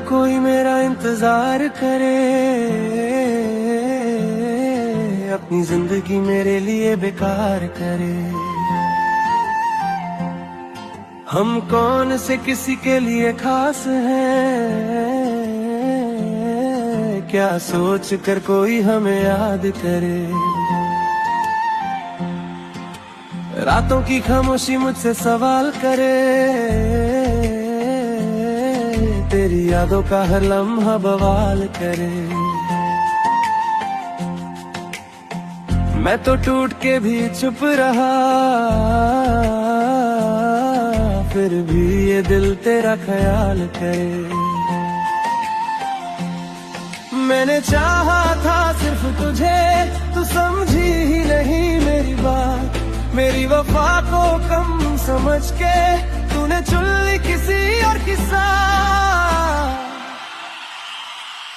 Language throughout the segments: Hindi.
कोई मेरा इंतजार करे, अपनी जिंदगी मेरे लिए बेकार करे। हम कौन से किसी के लिए खास हैं, क्या सोच कर कोई हमें याद करे। रातों की खामोशी मुझसे सवाल करे, तेरी यादों का हर लम्हा बवाल करे। मैं तो टूट के भी चुप रहा, फिर भी ये दिल तेरा ख्याल करे। मैंने चाहा था सिर्फ तुझे, तू समझी ही नहीं मेरी बात। मेरी वफा को कम समझ के तूने चुन ली किसी और की साथ।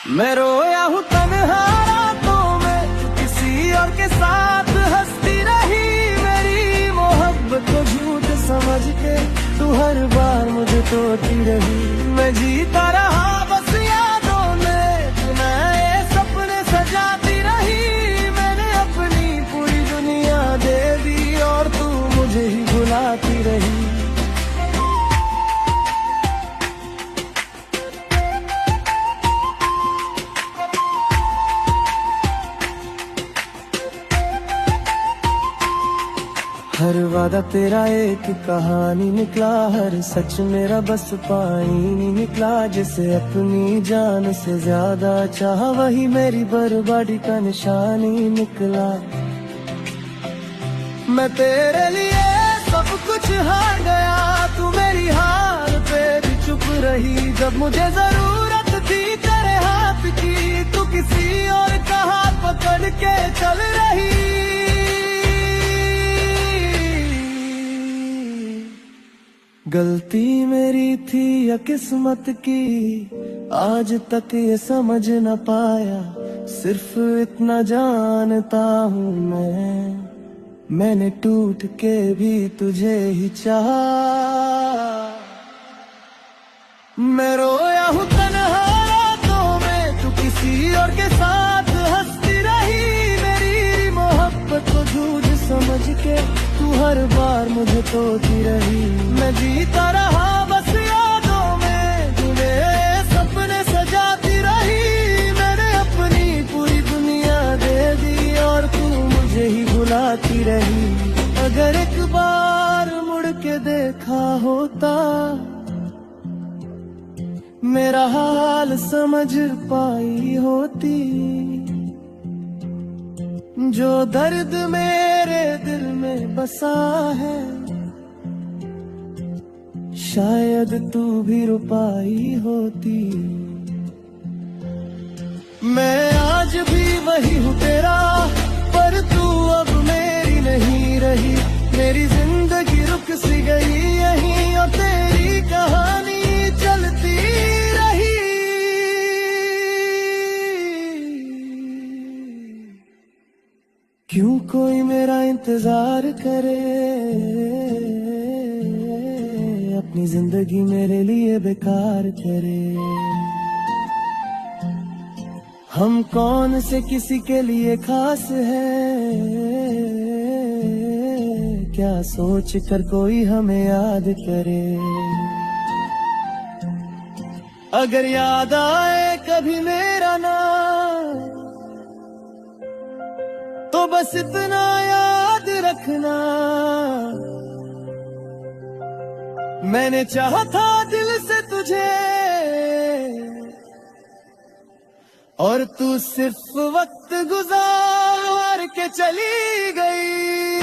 मैं रोया हूँ तन्हा रातों में, तू किसी और के साथ हंसती रही। मेरी मोहब्बत को झूठ समझ के तू हर बार मुझे तोड़ती रही। मैं जीता रहा बस यादों में, तू नए सपने सजाती रही। मैंने अपनी पूरी दुनिया दे दी और तू मुझे ही भुलाती रही। हर वादा तेरा एक कहानी निकला, हर सच मेरा बस पानी निकला। जिसे अपनी जान से ज्यादा चाह, वही मेरी बर्बादी का निशानी निकला। मैं तेरे लिए सब कुछ हार गया, तू मेरी हार पे भी चुप रही। जब मुझे जरूरत थी तेरे हाथ की, तू किसी और का हाथ पकड़ के चल रही। गलती मेरी थी या किस्मत की, आज तक ये समझ न पाया। सिर्फ इतना जानता हूँ मैंने टूट के भी तुझे ही चाहा। मैं रोया हूँ तन्हा रातों में, तू किसी और के साथ हंसती रही। मेरी मोहब्बत को झूठ समझ के तू हर बार मुझे तोड़ती रही। मैं जीता रहा बस यादों में, तूने सपने सजाती रही। मैंने अपनी पूरी दुनिया दे दी और तू मुझे ही भुलाती रही। अगर एक बार मुड़ के देखा होता, मेरा हाल समझ पाई होती। जो दर्द मेरे दिल में बसा है, शायद तू भी रुपाई होती। मैं आज भी वही हूँ तेरा, पर तू अब मेरी नहीं रही। मेरी जिंदगी रुक सी गई यहीं और तेरी कहानी चलती रही। क्यों कोई मेरा इंतजार करे, अपनी जिंदगी मेरे लिए बेकार करे। हम कौन से किसी के लिए खास हैं, क्या सोच कर कोई हमें याद करे। अगर याद आए कभी मेरा नाम, तो बस इतना याद रखना, मैंने चाहा था दिल से तुझे और तू सिर्फ वक्त गुजार के चली गई।